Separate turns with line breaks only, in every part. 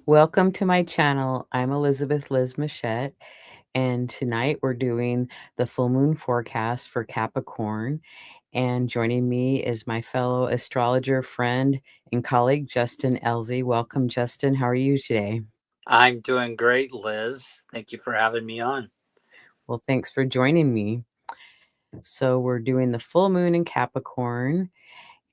Welcome to my channel. I'm Elizabeth Liz Muschett, and tonight we're doing the full moon forecast for Capricorn. And joining me is my fellow astrologer friend and colleague, Justin Elzie. Welcome, Justin. How are you today?
I'm doing great, Liz. Thank you for having me on.
Well, thanks for joining me. So, we're doing the full moon in Capricorn,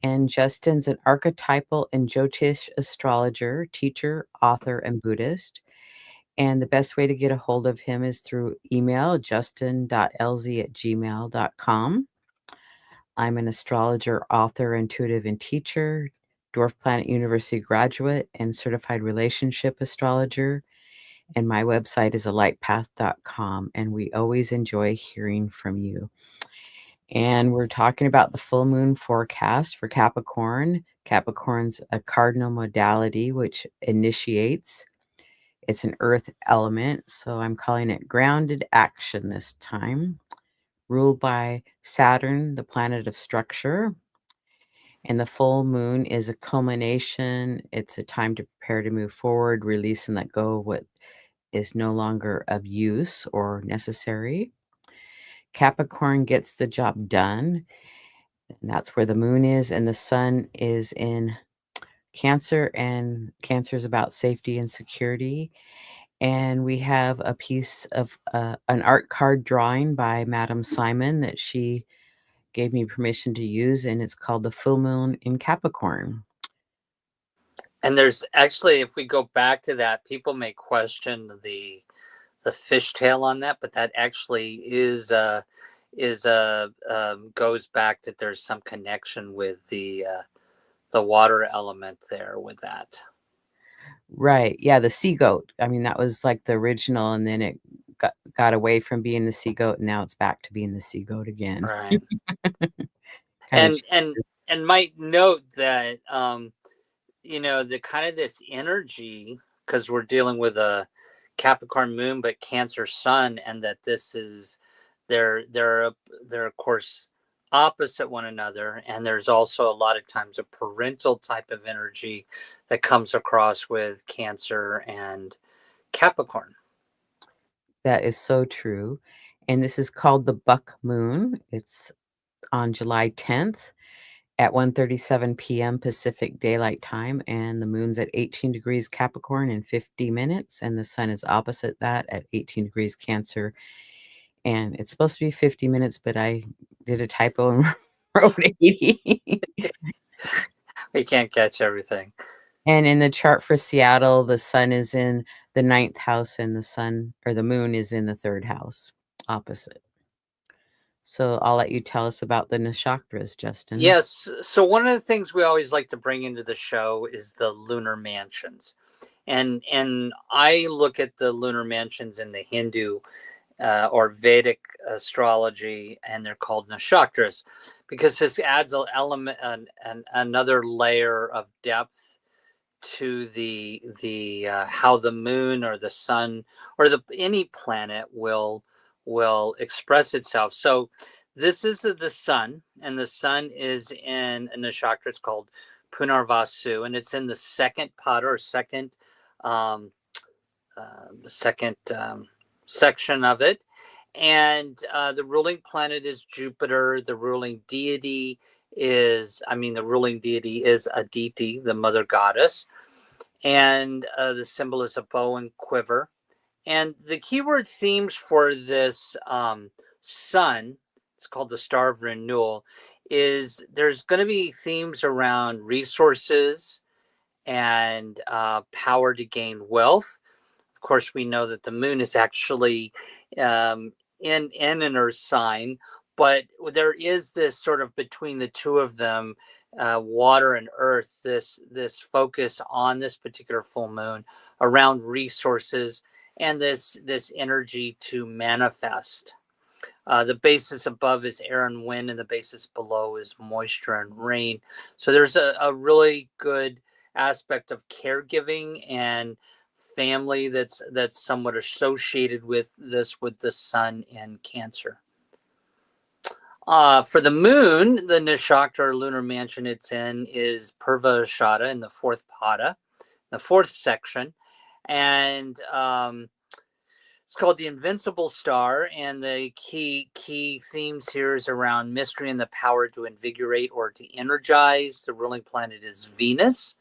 and Justin's an archetypal and Jyotish astrologer, teacher, author, and Buddhist. And the best way to get a hold of him is through email, justin.lz@gmail.com. I'm an astrologer, author, intuitive, and teacher, Dwarf Planet University graduate, and certified relationship astrologer. And my website is alightpath.com. And we always enjoy hearing from you. And we're talking about the full moon forecast for Capricorn. Capricorn's a cardinal modality, which initiates. It's an earth element, so I'm calling it grounded action this time, ruled by Saturn, the planet of structure. And the full moon is a culmination. It's a time to prepare to move forward, release and let go of what is no longer of use or necessary. Capricorn gets the job done, and that's where the moon is, and the sun is in Cancer, and Cancer is about safety and security. And we have a piece of an art card drawing by Madame Simon that she gave me permission to use, and it's called The Full Moon in Capricorn.
And there's actually, if we go back to that, people may question the fishtail on that, but that actually goes back that there's some connection with the water element there with that.
Right. Yeah, the sea goat. I mean, that was like the original, and then it got away from being the sea goat, and now it's back to being the sea goat again.
Right.
Kind of
And and
changes.
and might note that the kind of this energy, because we're dealing with a Capricorn moon but Cancer sun, and that this is they're of course opposite one another, and there's also a lot of times a parental type of energy that comes across with Cancer and Capricorn.
That is so true. And this is called the buck moon. It's on July 10th at 1:37 p.m. Pacific Daylight Time, and the moon's at 18 degrees Capricorn in 50 minutes, and the sun is opposite that at 18 degrees Cancer. And it's supposed to be 50 minutes, but I did a typo and wrote 80.
We can't catch everything.
And in the chart for Seattle, the sun is in the ninth house, and the sun or the moon is in the third house, opposite. So I'll let you tell us about the Nakshatras, Justin.
Yes, so one of the things we always like to bring into the show is the lunar mansions. And I look at the lunar mansions in the Hindu or Vedic astrology, and they're called Nakshatras, because this adds an element, another layer of depth to the how the moon or the sun or any planet will express itself. So this is the sun, and the sun is in a nakshatra. It's called Punarvasu, and it's in the second pada, or um, second section of it. And the ruling planet is Jupiter. The ruling deity is Aditi, the mother goddess. And the symbol is a bow and quiver. And the keyword themes for this sun, it's called the Star of Renewal, is there's going to be themes around resources and power to gain wealth. Of course, we know that the moon is actually in an earth sign, but there is this sort of between the two of them, water and earth, this focus on this particular full moon around resources and this energy to manifest. The basis above is air and wind, and the basis below is moisture and rain. So there's a really good aspect of caregiving and family that's somewhat associated with the sun and Cancer. For the moon, the nakshatra or lunar mansion it's in is Purvashada in the fourth pada, the fourth section. And it's called the Invincible Star, and the key themes here is around mystery and the power to invigorate or to energize. The ruling planet is Venus,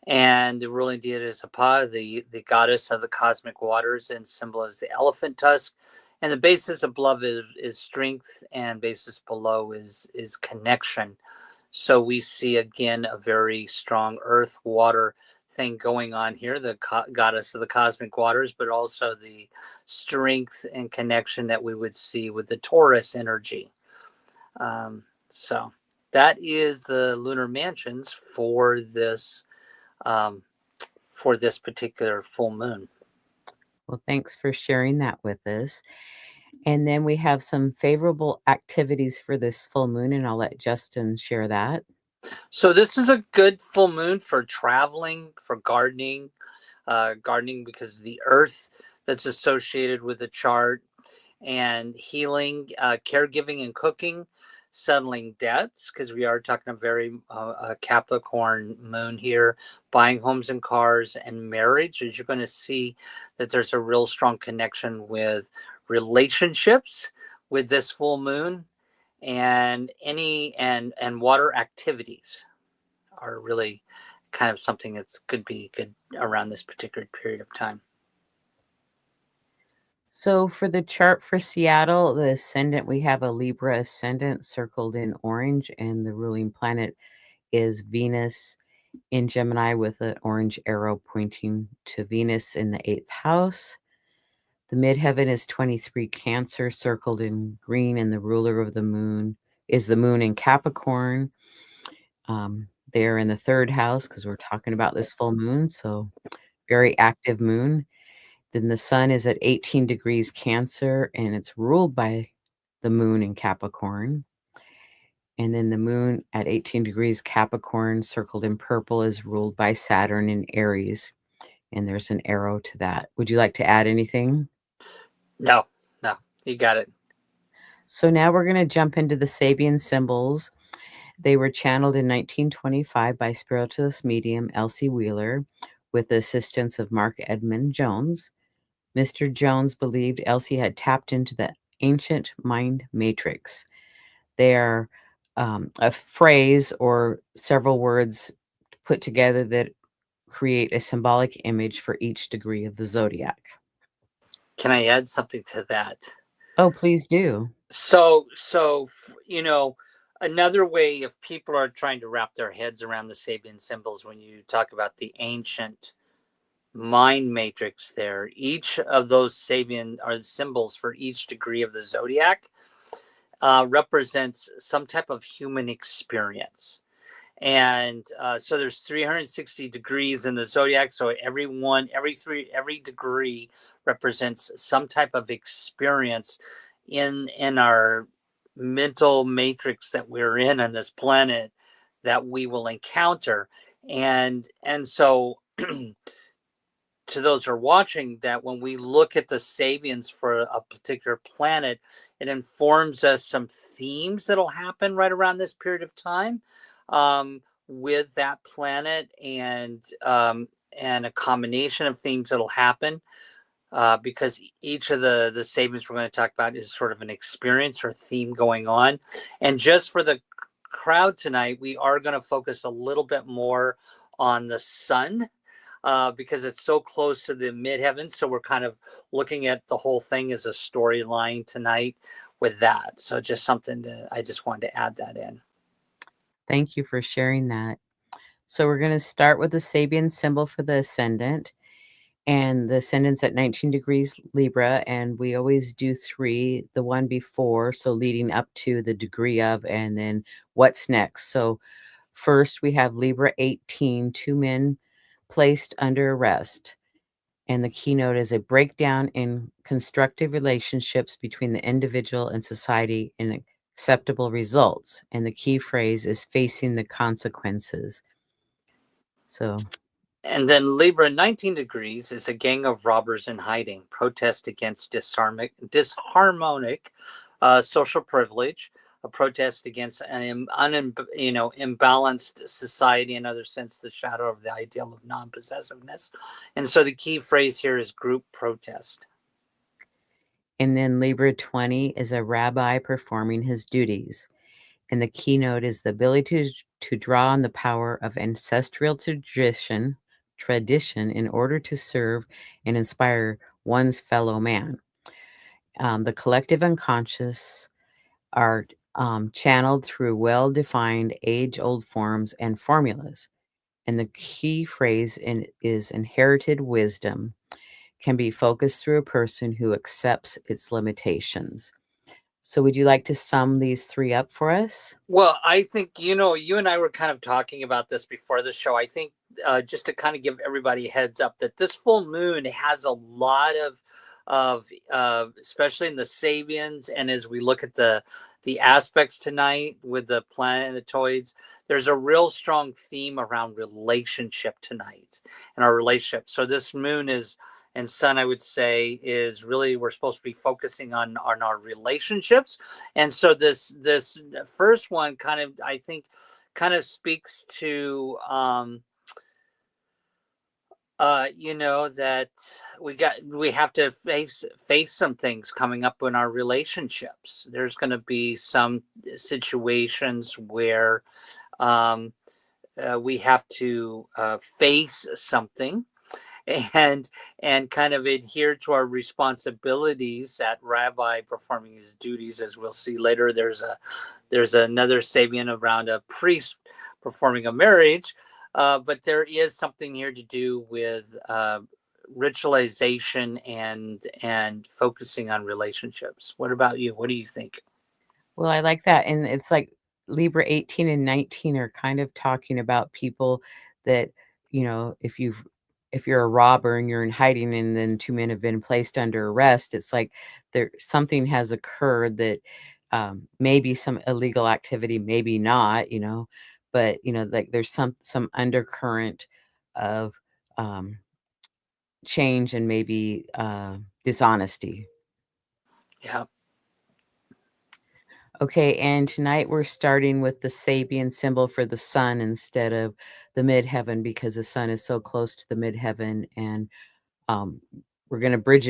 and the ruling deity is Appa, the goddess of the cosmic waters, and symbol is the elephant tusk. And the basis above is strength, and basis below is connection. So we see again a very strong earth water thing going on here, the goddess of the cosmic waters, but also the strength and connection that we would see with the Taurus energy. So that is the lunar mansions for this particular full moon.
Well, thanks for sharing that with us. And then we have some favorable activities for this full moon, and I'll let Justin share that.
So this is a good full moon for traveling, for gardening, because the earth that's associated with the chart, and healing, caregiving and cooking, settling debts, because we are talking a very Capricorn moon here, buying homes and cars, and marriage. As you're going to see that there's a real strong connection with relationships with this full moon, and water activities are really kind of something that's could be good around this particular period of time.
So for the chart for Seattle, the ascendant, we have a Libra ascendant circled in orange, and the ruling planet is Venus in Gemini with an orange arrow pointing to Venus in the 8th house. The midheaven is 23 Cancer circled in green, and the ruler of the moon is the moon in Capricorn. They're in the 3rd house because we're talking about this full moon, so very active moon. Then the sun is at 18 degrees Cancer, and it's ruled by the moon in Capricorn. And then the moon at 18 degrees Capricorn, circled in purple, is ruled by Saturn in Aries. And there's an arrow to that. Would you like to add anything?
No, you got it.
So now we're going to jump into the Sabian symbols. They were channeled in 1925 by spiritualist medium Elzie Wheeler with the assistance of Mark Edmund Jones. Mr. Jones believed Elzie had tapped into the ancient mind matrix. They are a phrase or several words put together that create a symbolic image for each degree of the zodiac.
Can I add something to that?
Oh, please do.
So another way if people are trying to wrap their heads around the Sabian symbols, when you talk about the ancient mind matrix there, each of those Sabian are symbols for each degree of the zodiac represents some type of human experience. And so there's 360 degrees in the zodiac, so every degree represents some type of experience in our mental matrix that we're in on this planet that we will encounter. And so to those who are watching, that when we look at the Sabians for a particular planet, it informs us some themes that'll happen right around this period of time with that planet, and a combination of themes that'll happen because each of the Sabians we're going to talk about is sort of an experience or theme going on. And just for the crowd tonight, we are going to focus a little bit more on the sun. Because it's so close to the midheaven. So we're kind of looking at the whole thing as a storyline tonight with that. So just something I just wanted to add that in.
Thank you for sharing that. So we're going to start with the Sabian symbol for the ascendant. And the ascendant's at 19 degrees Libra, and we always do 3, the one before, so leading up to the degree of, and then what's next. So first we have Libra 18, 2 men placed under arrest. And the keynote is a breakdown in constructive relationships between the individual and society and acceptable results. And the key phrase is facing the consequences. So.
And then Libra 19 degrees is a gang of robbers in hiding, protest against disharmonic social privilege, a protest against an imbalanced society. In other sense, the shadow of the ideal of non-possessiveness. And so the key phrase here is group protest.
And then Libra 20 is a rabbi performing his duties. And the keynote is the ability to draw on the power of ancestral tradition in order to serve and inspire one's fellow man. The collective unconscious are channeled through well-defined age-old forms and formulas. And the key phrase is inherited wisdom can be focused through a person who accepts its limitations. So would you like to sum these three up for us?
Well, I think, you and I were kind of talking about this before the show. I think just to kind of give everybody a heads up that this full moon has a lot especially in the Sabians, and as we look at the aspects tonight with the planetoids, there's a real strong theme around relationship tonight and our relationship. So this moon and sun, I would say, is really, we're supposed to be focusing on our relationships. And so this first one kind of, I think, kind of speaks to that we have to face some things coming up in our relationships. There's going to be some situations where we have to face something and kind of adhere to our responsibilities. That rabbi performing his duties, as we'll see later, there's another Sabian around a priest performing a marriage, but there is something here to do with ritualization and focusing on relationships. What about you? What do you think?
Well, I like that. And it's like Libra 18 and 19 are kind of talking about people that, if you're a robber and you're in hiding and then two men have been placed under arrest, it's like something has occurred that maybe some illegal activity, maybe not, but like there's some undercurrent of change and maybe dishonesty.
Yeah.
Okay, and tonight we're starting with the Sabian symbol for the sun instead of the midheaven because the sun is so close to the midheaven, and we're going to bridge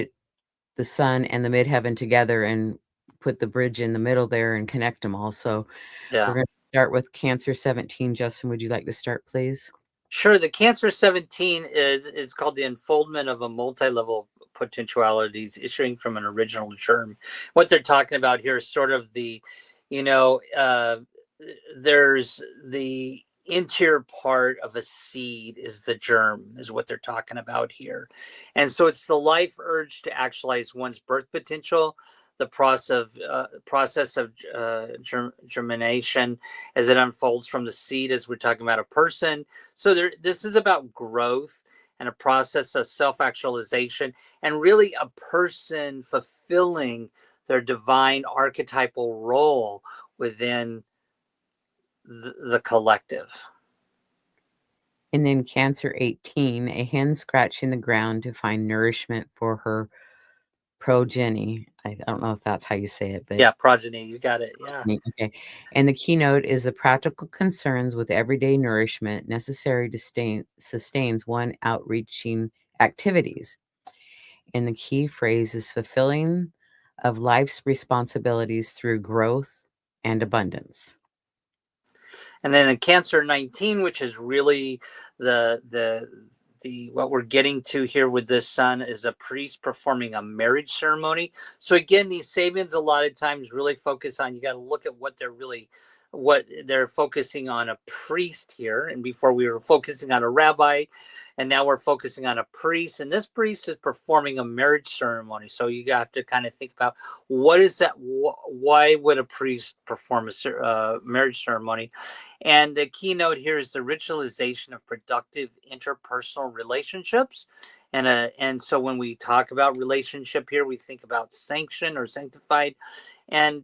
the sun and the midheaven together and put the bridge in the middle there and connect them all. So we're
Yeah.
going to start with Cancer 17. Justin, would you like to start, please?
Sure. The Cancer 17 is called the unfoldment of a multi-level potentialities issuing from an original germ. What they're talking about here is sort of you know, uh, there's the interior part of a seed is the germ, is what they're talking about here. And so it's the life urge to actualize one's birth potential, the process of germination as it unfolds from the seed, as we're talking about a person. So this is about growth and a process of self-actualization, and really a person fulfilling their divine archetypal role within the collective.
And then Cancer 18, a hen scratching the ground to find nourishment for her progeny. I don't know if that's how you say it, but
Yeah, progeny, you got it. Yeah.
okay. And the keynote is the practical concerns with everyday nourishment necessary to sustains one outreaching activities. And the key phrase is fulfilling of life's responsibilities through growth and abundance.
And then in Cancer 19, which is really the what we're getting to here with this sun, is a priest performing a marriage ceremony. So again, these Sabians a lot of times really focus on, you got to look at what they're focusing on, a priest here. And before we were focusing on a rabbi, and now we're focusing on a priest, and this priest is performing a marriage ceremony. So you have to kind of think about, what is that? Why would a priest perform a marriage ceremony? And the keynote here is the ritualization of productive interpersonal relationships. And so when we talk about relationship here, we think about sanction or sanctified. And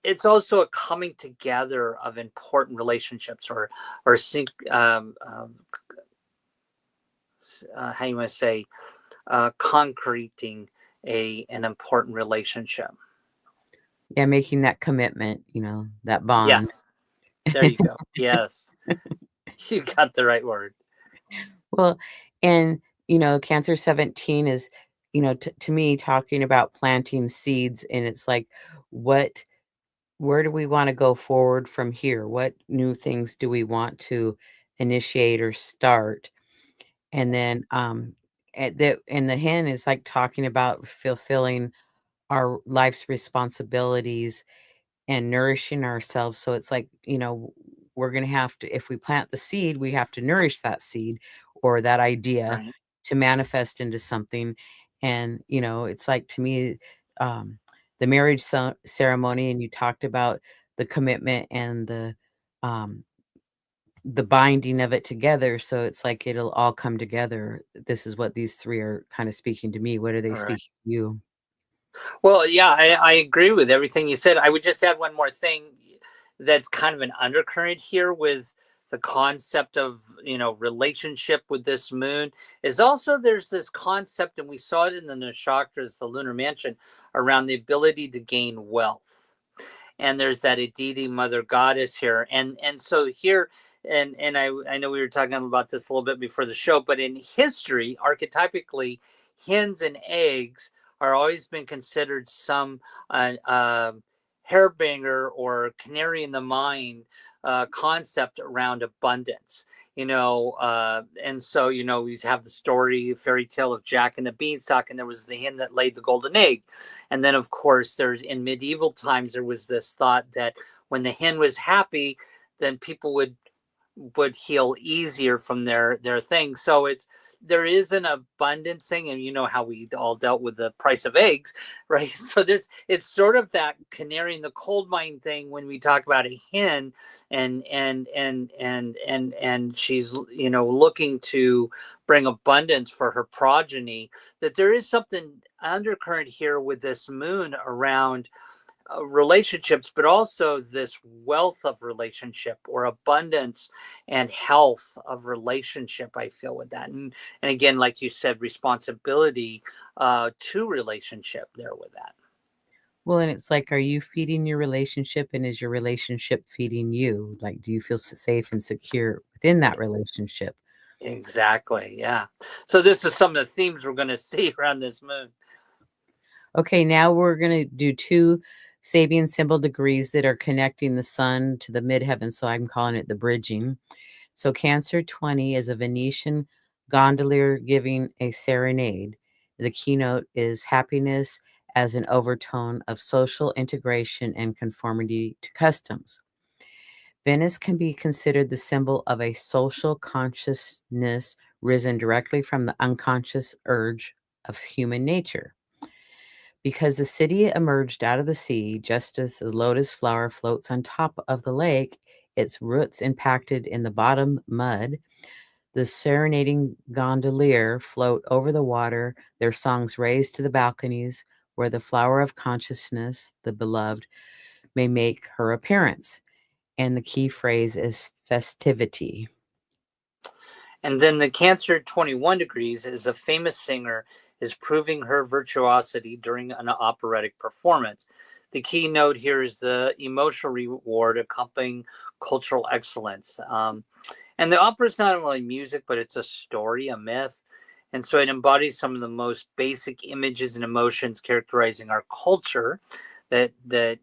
it's also a coming together of important relationships, or how you want to say, concreting an important relationship.
Yeah, making that commitment, that bond.
Yes, there you go. Yes, you got the right word.
Well, and, Cancer 17 is, to me, talking about planting seeds, and it's like, where do we want to go forward from here? What new things do we want to initiate or start? And then, and the hen is like talking about fulfilling our life's responsibilities and nourishing ourselves. So it's like, we're going to have to, if we plant the seed, we have to nourish that seed or that idea
Right.
to manifest into something. And, it's like, to me, um, the marriage ceremony, and you talked about the commitment and the binding of it together. So it's like it'll all come together. This is what these three are kind of speaking to me. What are they
All right.
speaking to you?
Well, yeah, I agree with everything you said. I would just add one more thing that's kind of an undercurrent here with the concept of, relationship with this moon is also there's this concept, and we saw it in the Nakshatras, the lunar mansion, around the ability to gain wealth. And there's that Aditi mother goddess here. And so here, and I know we were talking about this a little bit before the show, but in history, archetypically, hens and eggs are always been considered some hairbringer or canary in the mine concept around abundance. And so we have the story fairy tale of Jack and the Beanstalk, and there was the hen that laid the golden egg. And then, of course, there's in medieval times there was this thought that when the hen was happy, then people would heal easier from their thing. So there is an abundance thing, and you know how we all dealt with the price of eggs, right? So it's sort of that canary in the coal mine thing when we talk about a hen, and she's looking to bring abundance for her progeny. That there is something undercurrent here with this moon around relationships, but also this wealth of relationship or abundance and health of relationship. I feel with that, and again, like you said, responsibility to relationship there with that.
Well, and it's like, are you feeding your relationship, and is your relationship feeding you? Like, do you feel safe and secure within that relationship?
Exactly. Yeah. So this is some of the themes we're going to see around this moon.
Okay, now we're going to do two Sabian symbol degrees that are connecting the sun to the midheaven. So I'm calling it the bridging. So Cancer 20 is a Venetian gondolier giving a serenade. The keynote is happiness as an overtone of social integration and conformity to customs. Venice can be considered the symbol of a social consciousness risen directly from the unconscious urge of human nature. Because the city emerged out of the sea just as the lotus flower floats on top of the lake, its roots impacted in the bottom mud, the serenading gondolier float over the water, their songs raised to the balconies where the flower of consciousness, the beloved, may make her appearance. And the key phrase is festivity.
And then the Cancer 21 degrees is a famous singer is proving her virtuosity during an operatic performance. The keynote here is the emotional reward accompanying cultural excellence. And the opera is not only music, but it's a story, a myth. And so it embodies some of the most basic images and emotions characterizing our culture that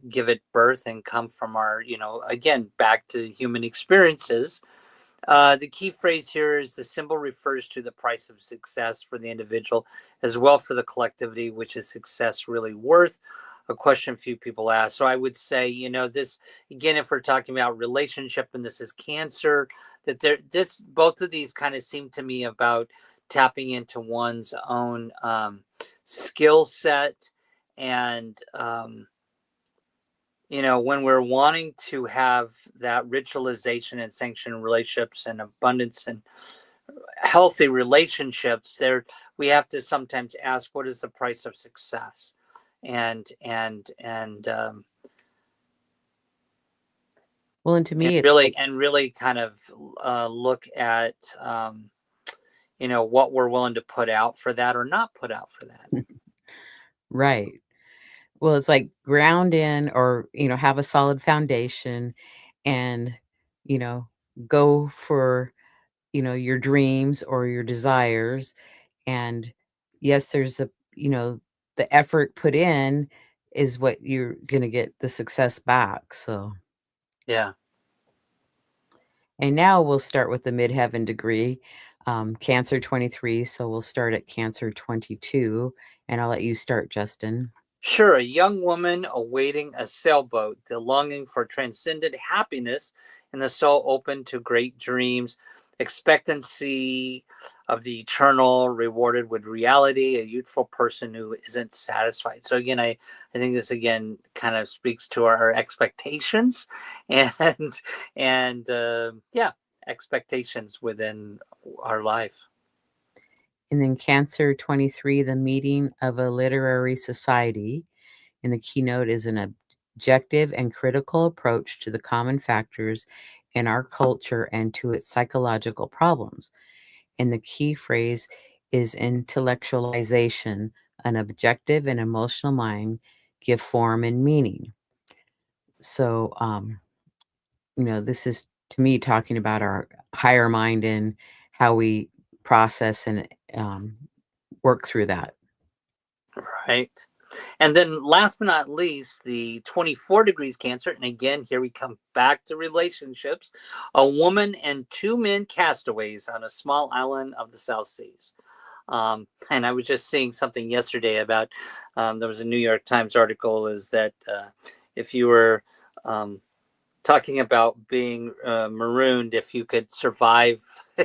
give it birth and come from our, again, back to human experiences. The key phrase here is the symbol refers to the price of success for the individual as well for the collectivity, which is success really worth? A question few people ask. So I would say, this again, if we're talking about relationship and this is Cancer, that both of these kind of seem to me about tapping into one's own skill set and when we're wanting to have that ritualization and sanction relationships and abundance and healthy relationships, there we have to sometimes ask, what is the price of success? And
Well, and to
and
me, it's
really
like,
and really kind of look at what we're willing to put out for that or not put out for that.
right. Well, it's like ground in or, have a solid foundation and, you know, go for, your dreams or your desires. And yes, there's the effort put in is what you're going to get the success back. So,
Yeah.
and now we'll start with the midheaven degree, Cancer 23. So we'll start at Cancer 22, and I'll let you start, Justin.
Sure, a young woman awaiting a sailboat, the longing for transcendent happiness, and the soul open to great dreams, expectancy of the eternal, rewarded with reality, a youthful person who isn't satisfied. So I think this again kind of speaks to our expectations and yeah, expectations within our life.
And then Cancer 23, the meeting of a literary society. And the keynote is an objective and critical approach to the common factors in our culture and to its psychological problems. And the key phrase is intellectualization, an objective and emotional mind give form and meaning. So, this is to me talking about our higher mind and how we process and um, work through that.
Right. And then last but not least, the 24 degrees Cancer. And again, here we come back to relationships. A woman and two men castaways on a small island of the South Seas. And I was just seeing something yesterday about there was a New York Times article is that if you were talking about being marooned, if you could survive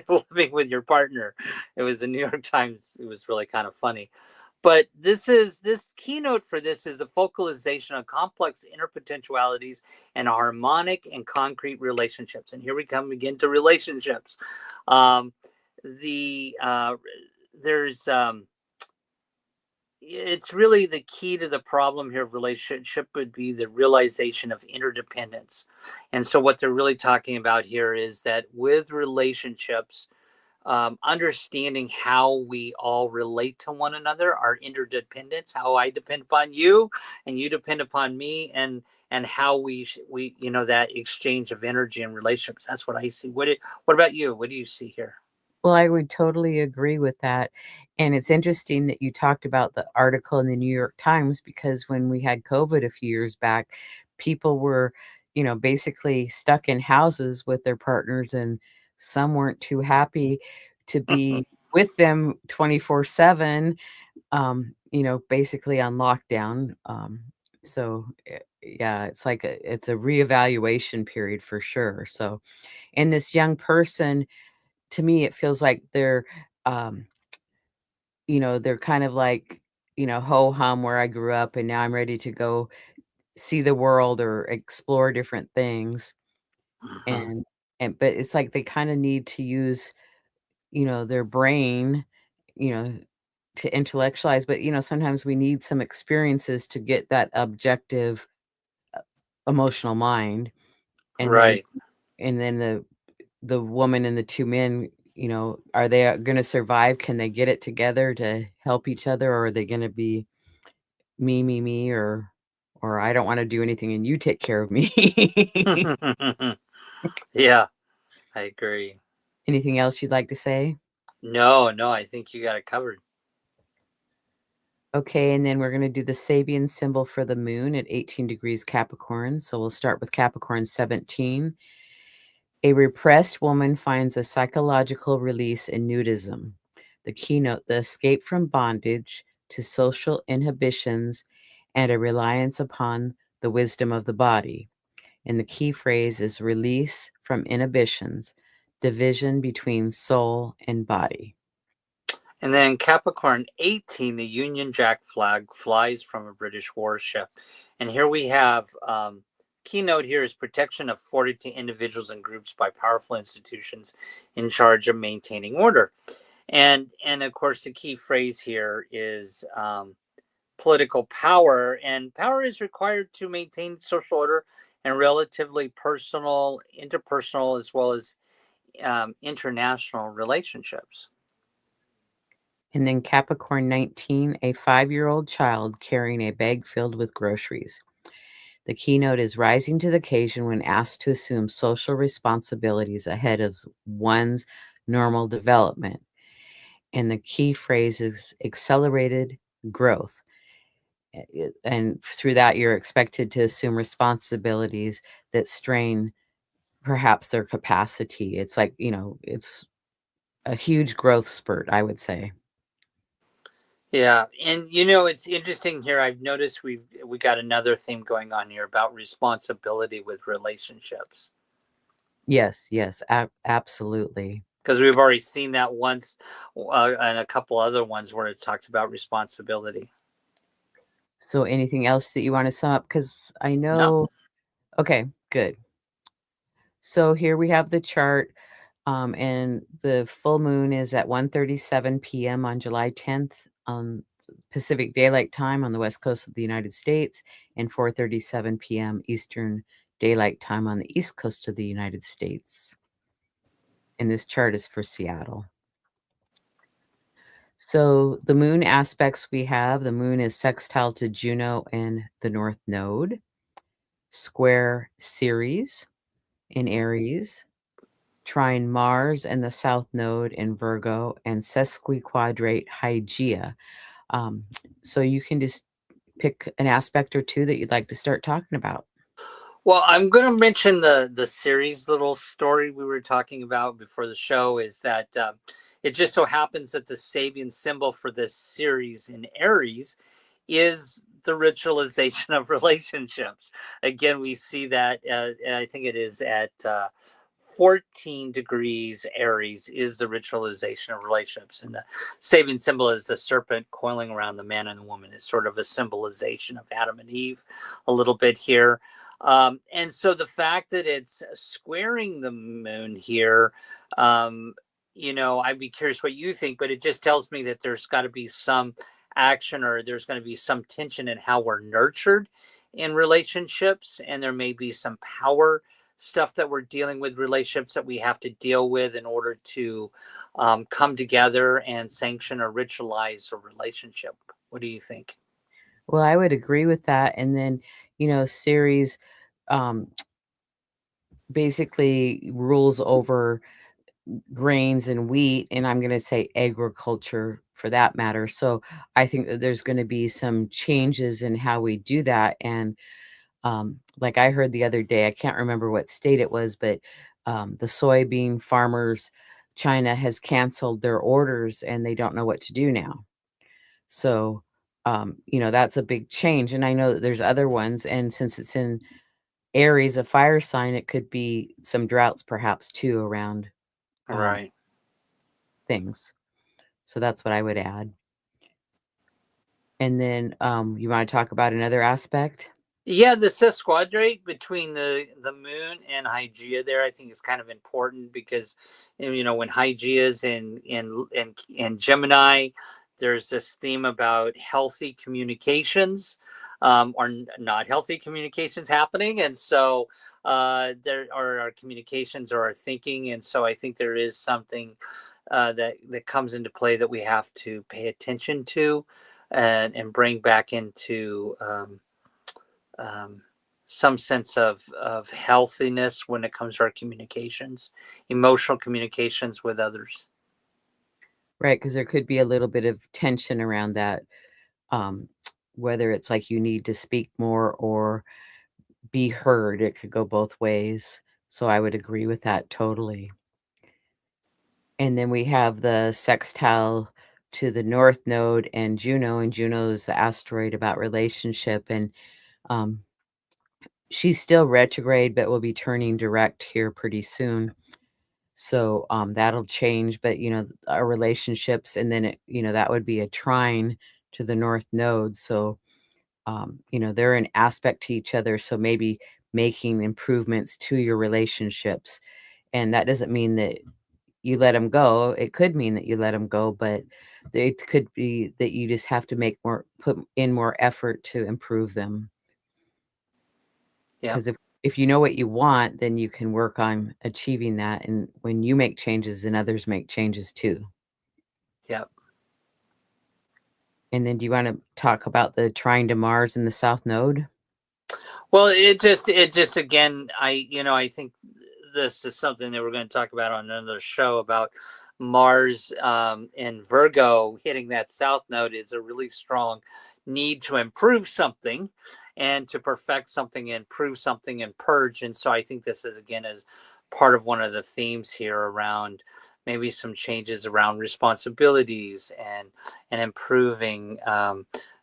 living with your partner, it was the New York Times. It was really kind of funny. But this keynote for this is a focalization on complex interpotentialities and harmonic and concrete relationships. And here we come again to relationships. Um, the there's It's really the key to the problem here of relationship would be the realization of interdependence. And so what they're really talking about here is that with relationships, understanding how we all relate to one another, our interdependence, how I depend upon you and you depend upon me, and how we that exchange of energy and relationships. That's what I see. What about you? What do you see here?
Well, I would totally agree with that. And it's interesting that you talked about the article in the New York Times because when we had COVID a few years back, people were, basically stuck in houses with their partners, and some weren't too happy to be with them 24/7, basically on lockdown. Yeah, it's a reevaluation period for sure. So, and this young person, to me, it feels like um, they're kind of like, ho hum where I grew up, and now I'm ready to go see the world or explore different things.
Mhm.
And but it's like they kind of need to use, their brain, you know, to intellectualize. But sometimes we need some experiences to get that objective emotional mind. And then
Right.
the woman and the two men, are they gonna survive? Can they get it together to help each other, or are they gonna be me, me, me, or I don't wanna do anything and you take care of me?
Yeah, I agree.
Anything else you'd like to say?
No, no, I think you got it covered.
Okay, and then we're gonna do the Sabian symbol for the moon at 18 degrees Capricorn. So we'll start with Capricorn 17. A repressed woman finds a psychological release in nudism. The keynote, the escape from bondage to social inhibitions and a reliance upon the wisdom of the body. And the key phrase is release from inhibitions, division between soul and body.
And then Capricorn 18, the Union Jack flag flies from a British warship. And here we have keynote here is protection afforded to individuals and groups by powerful institutions in charge of maintaining order. And of course the key phrase here is political power, and power is required to maintain social order and relatively personal, interpersonal, as well as international relationships.
And then Capricorn 19, a 5-year-old child carrying a bag filled with groceries. The keynote is rising to the occasion when asked to assume social responsibilities ahead of one's normal development. And the key phrase is accelerated growth. And through that, you're expected to assume responsibilities that strain perhaps their capacity. It's like, it's a huge growth spurt, I would say.
Yeah, and it's interesting here. I've noticed we got another theme going on here about responsibility with relationships,
Yes, yes, absolutely.
because we've already seen that once, and a couple other ones where it talks about responsibility.
So anything else that you want to sum up? Because I
No.
know, okay, good. So here we have the chart, and the full moon is at 1:37 p.m. on July 10th on Pacific Daylight Time on the west coast of the United States, and 4:37 p.m. Eastern Daylight Time on the east coast of the United States. And this chart is for Seattle. So the moon aspects we have, the moon is sextile to Juno and the North Node, square Ceres in Aries, trine Mars and the South Node in Virgo, and sesquiquadrate Hygeia. So you can just pick an aspect or two that you'd like to start talking about.
Well, I'm going to mention the series little story we were talking about before the show. Is that it just so happens that the Sabian symbol for this series in Aries is the ritualization of relationships. Again, we see that, I think it is at 14 degrees Aries is the ritualization of relationships. And the Sabian symbol is the serpent coiling around the man and the woman. It's sort of a symbolization of Adam and Eve a little bit here. And so the fact that it's squaring the moon here, I'd be curious what you think, but it just tells me that there's got to be some action, or there's going to be some tension in how we're nurtured in relationships. And there may be some power stuff that we're dealing with, relationships that we have to deal with in order to come together and sanction or ritualize a relationship. What do you think?
Well, I would agree with that. And then, Ceres um, basically rules over grains and wheat, and I'm going to say agriculture for that matter. So I think that there's going to be some changes in how we do that. And like I heard the other day, I can't remember what state it was, but the soybean farmers, China has canceled their orders and they don't know what to do now. So, that's a big change. And I know that there's other ones. And since it's in Aries, a fire sign, it could be some droughts perhaps too around um,
Right.
things. So that's what I would add. And then you want to talk about another aspect?
Yeah, the sesquadrate between the moon and Hygeia there, I think is kind of important, because when Hygeia is in Gemini, there's this theme about healthy communications, or not healthy communications happening, and so there are our communications or our thinking, and so I think there is something that comes into play that we have to pay attention to, and bring back into. Um, some sense of healthiness when it comes to our communications, emotional communications with others.
Right, because there could be a little bit of tension around that, um, whether it's like you need to speak more or be heard. It could go both ways. So I would agree with that totally. And then we have the sextile to the North Node and Juno, and Juno's the asteroid about relationship. And um, she's still retrograde, but will be turning direct here pretty soon. So that'll change. But our relationships, and then that would be a trine to the North Node. So they're an aspect to each other. So maybe making improvements to your relationships, and that doesn't mean that you let them go. It could mean that you let them go, but it could be that you just have to put in more effort to improve them.
Yeah,
Because if you know what you want, then you can work on achieving that. And when you make changes, then others make changes too.
yeah.
And then do you want to talk about the trine to Mars in the South Node?
Well, it just again, I think this is something that we're going to talk about on another show about Mars in Virgo hitting that South Node is a really strong need to improve something and to perfect something, improve something, and purge. And so I think this is again is part of one of the themes here around maybe some changes around responsibilities and improving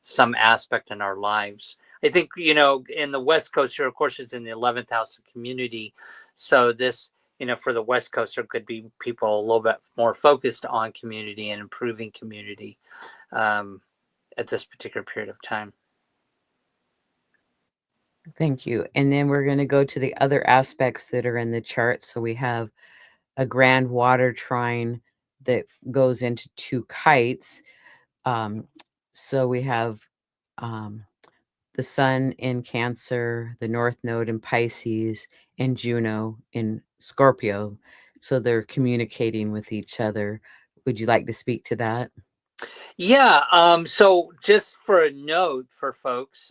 some aspect in our lives. I think, in the West Coast here, of course, it's in the 11th house of community. So this, for the West Coast, there could be people a little bit more focused on community and improving community at this particular period of time.
Thank you. And then we're going to go to the other aspects that are in the chart. So we have a grand water trine that goes into two kites. So we have the sun in Cancer, the North Node in Pisces, and Juno in Scorpio. So they're communicating with each other. Would you like to speak to that?
Yeah. So just for a note for folks,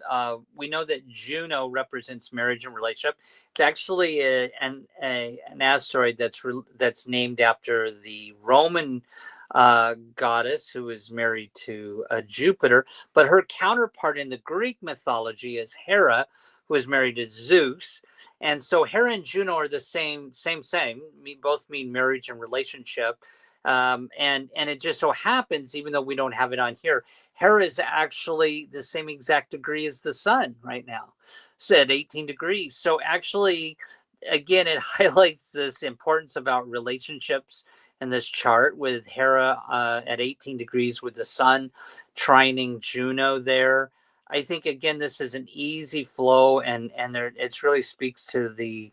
we know that Juno represents marriage and relationship. It's actually an asteroid that's named after the Roman goddess who was married to Jupiter, but her counterpart in the Greek mythology is Hera, who is married to Zeus. And so Hera and Juno are the same. Both mean marriage and relationship. And it just so happens, even though we don't have it on here, Hera is actually the same exact degree as the sun right now, so at 18 degrees. So actually, again, it highlights this importance about relationships in this chart with Hera at 18 degrees with the sun trining Juno there. I think again, this is an easy flow, and there it really speaks to the,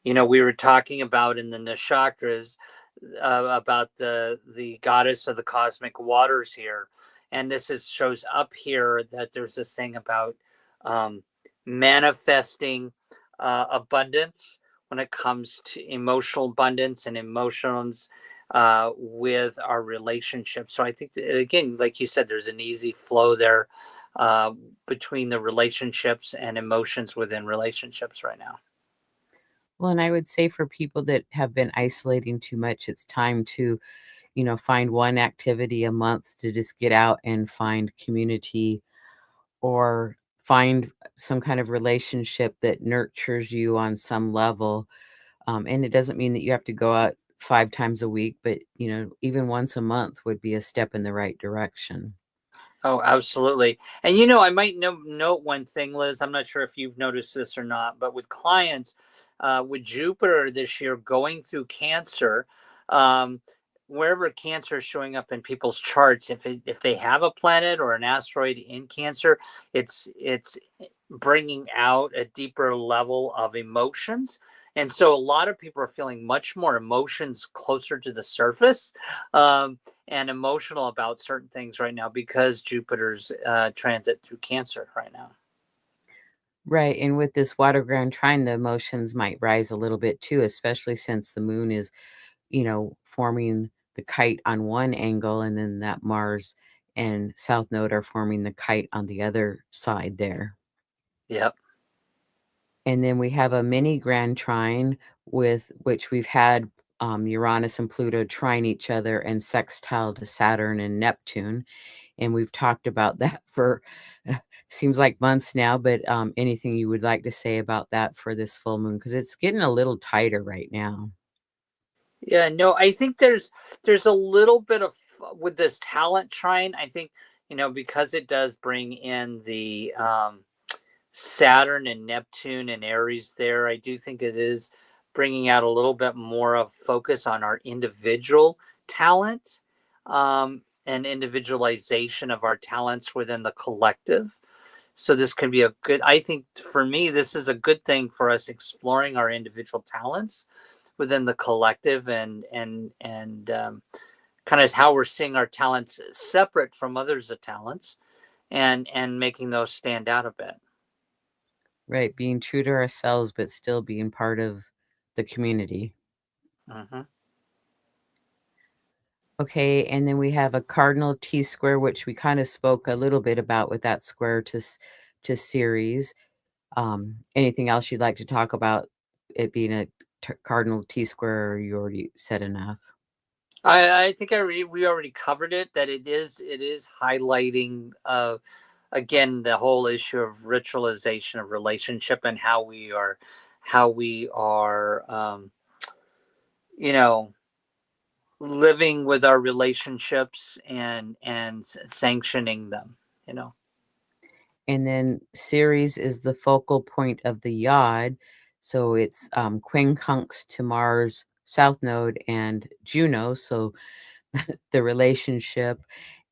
we were talking about in the Nakshatras about the goddess of the cosmic waters here, and this shows up here that there's this thing about manifesting abundance when it comes to emotional abundance and emotions with our relationships. So I think that, again, like you said, there's an easy flow there uh, between the relationships and emotions within relationships right now.
Well, and I would say for people that have been isolating too much, it's time to, find one activity a month to just get out and find community or find some kind of relationship that nurtures you on some level. And it doesn't mean that you have to go out 5 times a week, but, even once a month would be a step in the right direction.
Oh, absolutely. And I might note one thing, Liz. I'm not sure if you've noticed this or not, but with clients, with Jupiter this year going through Cancer, um, wherever Cancer is showing up in people's charts, if they have a planet or an asteroid in Cancer, it's bringing out a deeper level of emotions. And so a lot of people are feeling much more emotions closer to the surface. And emotional about certain things right now because Jupiter's transit through Cancer right now.
Right. And with this water ground trine, the emotions might rise a little bit too, especially since the moon is, forming the kite on one angle, and then that Mars and South Node are forming the kite on the other side there.
Yep.
And then we have a mini grand trine with which we've had Uranus and Pluto trine each other and sextile to Saturn and Neptune. And we've talked about that for seems like months now, but anything you would like to say about that for this full moon? Because it's getting a little tighter right now.
Yeah. No, I think there's a little bit of with this talent trine. I think because it does bring in the Saturn and Neptune and Aries there. I do think it is bringing out a little bit more of focus on our individual talent and individualization of our talents within the collective. So this could be a good, I think for me, this is a good thing for us exploring our individual talents within the collective and kind of how we're seeing our talents separate from others' talents and making those stand out a bit.
Right, being true to ourselves, but still being part of the community.
Mm-hmm.
Okay, and then we have a cardinal T square, which we kind of spoke a little bit about with that square to Ceres. Anything else you'd like to talk about it being a cardinal T square, or you already said enough?
I think we already covered it, that it is highlighting again the whole issue of ritualization of relationship, and how we are you know living with our relationships and sanctioning them, you know.
And then Ceres is the focal point of the yod. So it's quincunx to Mars south node and Juno. So the relationship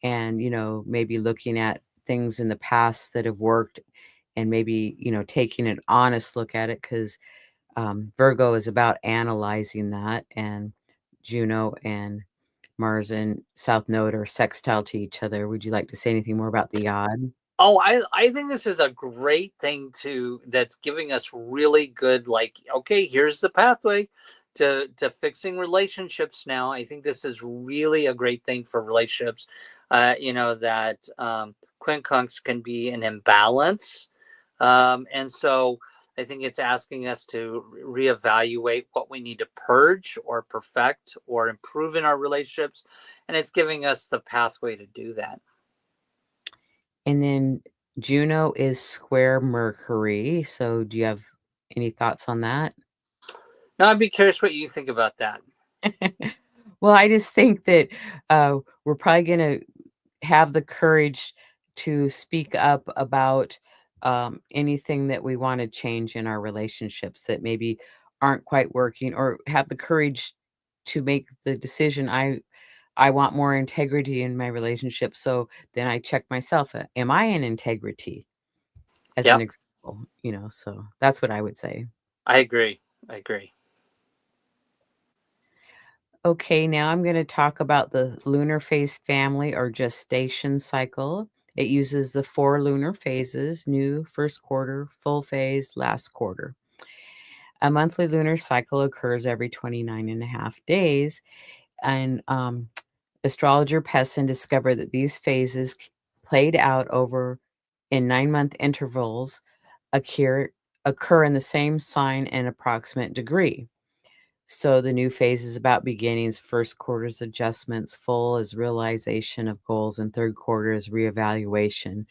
and, maybe looking at things in the past that have worked and maybe, taking an honest look at it because Virgo is about analyzing that. And Juno and Mars and South Node are sextile to each other. Would you like to say anything more about the yod?
Oh, I think this is a great thing to that's giving us really good, like, okay, here's the pathway to fixing relationships now. I think this is really a great thing for relationships. That quincunx can be an imbalance. And so I think it's asking us to reevaluate what we need to purge or perfect or improve in our relationships. And it's giving us the pathway to do that.
And then Juno is square Mercury. So do you have any thoughts on that?
Now, I'd be curious what you think about that.
Well, I just think that we're probably going to have the courage to speak up about anything that we want to change in our relationships that maybe aren't quite working, or have the courage to make the decision. I want more integrity in my relationship. So then I check myself. Am I in integrity? As an
Yep,
example, so that's what I would say.
I agree. I agree.
Okay, now I'm going to talk about the lunar phase family or gestation cycle. It uses the 4 lunar phases: new, first quarter, full phase, last quarter. A monthly lunar cycle occurs every 29 and a half days. And astrologer Pessin discovered that these phases played out over in 9-month intervals occur, occur in the same sign and approximate degree. So the new phase is about beginnings, first quarter's adjustments, full is realization of goals, and third quarter is reevaluation.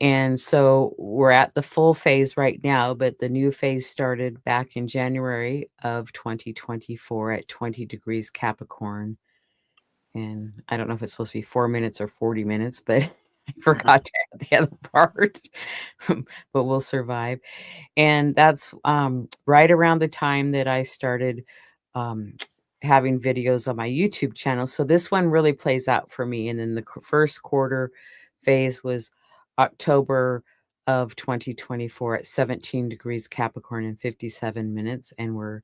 And so we're at the full phase right now, but the new phase started back in January of 2024 at 20 degrees Capricorn. And I don't know if it's supposed to be 4 minutes or 40 minutes, but I
Mhm.
forgot to add the other part, but we'll survive. And that's, right around the time that I started, um, having videos on my YouTube channel. So this one really plays out for me. And then the first quarter phase was October of 2024 at 17 degrees Capricorn and 57 minutes. And we're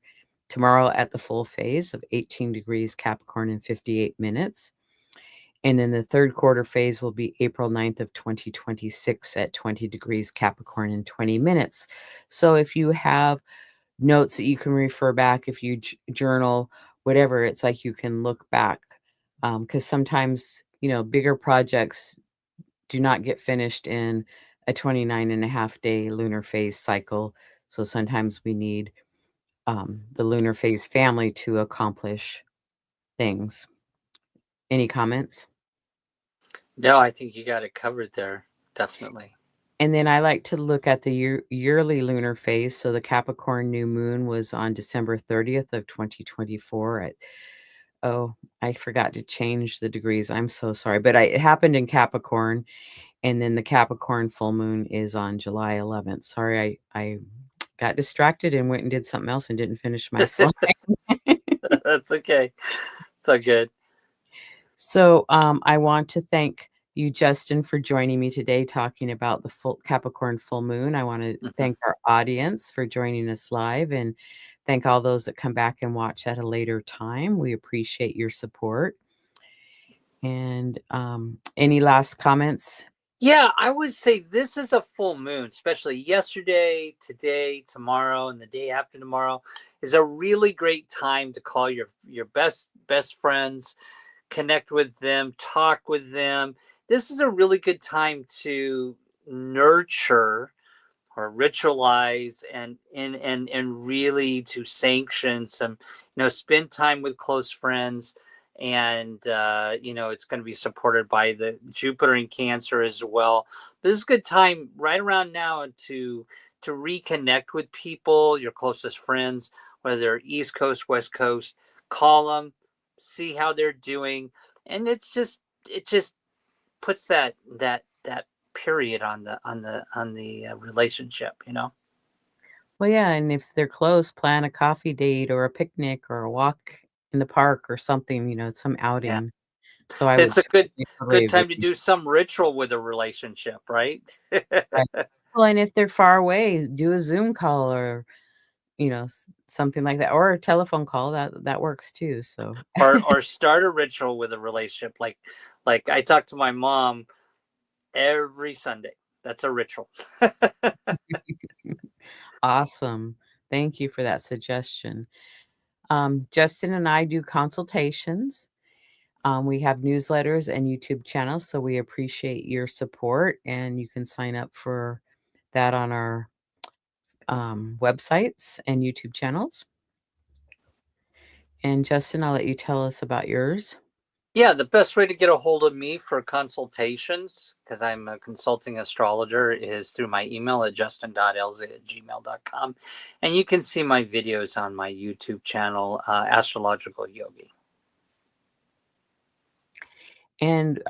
tomorrow at the full phase of 18 degrees Capricorn and 58 minutes. And then the third quarter phase will be April 9th of 2026 at 20 degrees Capricorn in 20 minutes. So if you have notes that you can refer back, if you journal, whatever, it's like you can look back. Because sometimes, bigger projects do not get finished in a 29 and a half day lunar phase cycle. So sometimes we need the lunar phase family to accomplish things. Any comments?
No, I think you got it covered there. Definitely.
And then I like to look at the yearly lunar phase. So the Capricorn new moon was on December 30th of 2024 at, oh, I forgot to change the degrees. I'm so sorry. But it happened in Capricorn. And then the Capricorn full moon is on July 11th. Sorry, I got distracted and went and did something else and didn't finish my slide.
That's okay. It's all good.
So I want to thank you, Justin, for joining me today talking about the full Capricorn full moon. I want to
Mhm.
thank our audience for joining us live and thank all those that come back and watch at a later time. We appreciate your support. And any last comments?
Yeah, I would say this is a full moon, especially yesterday, today, tomorrow, and the day after tomorrow is a really great time to call your best friends, connect with them, talk with them. This is a really good time to nurture or ritualize and really to sanction some, spend time with close friends. And it's going to be supported by the Jupiter in Cancer as well. But this is a good time right around now to reconnect with people, your closest friends, whether they're East Coast, West Coast. Call them, see how they're doing, and it just puts that period on the relationship.
Well, yeah, and if they're close, plan a coffee date or a picnic or a walk in the park or something, some
Yeah,
outing. So I
it's
would
a good
totally
good time to
agree.
do some ritual with a relationship, right?
Right. Well, and if they're far away, do a Zoom call or, something like that, or a telephone call, that works too, so
Or start a ritual with a relationship, like I talk to my mom every Sunday. That's a ritual.
awesome. Thank you for that suggestion. Justin and I do consultations. We have newsletters and YouTube channels, so we appreciate your support, and you can sign up for that on our websites and YouTube channels. And Justin, I'll let you tell us about yours.
Yeah, the best way to get a hold of me for consultations, because I'm a consulting astrologer, is through my email at justin.elzie@gmail.com. And you can see my videos on my YouTube channel, Astrological Yogi.
And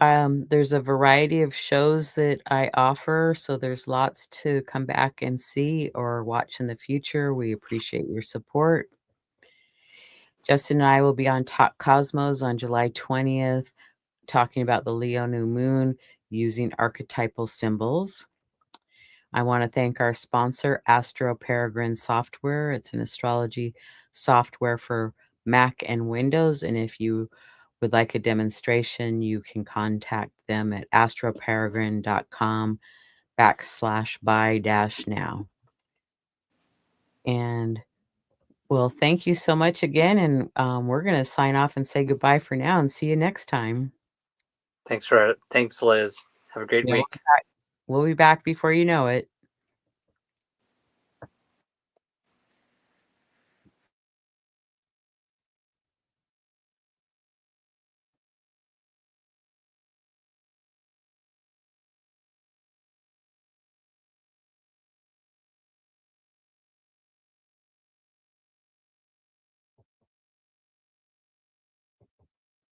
there's a variety of shows that I offer, so there's lots to come back and see or watch in the future. We appreciate your support. Justin and I will be on Talk Cosmos on July 20th, talking about the Leo new moon using archetypal symbols. I want to thank our sponsor, Astro Peregrine Software. It's an astrology software for Mac and Windows. And if you would like a demonstration, you can contact them at astroperegrine.com/buy-now. And well, thank you so much again. And we're going to sign off and say goodbye for now and see you next time.
Thanks, Liz. Have a great
Yeah,
week.
we'll be back before you know it.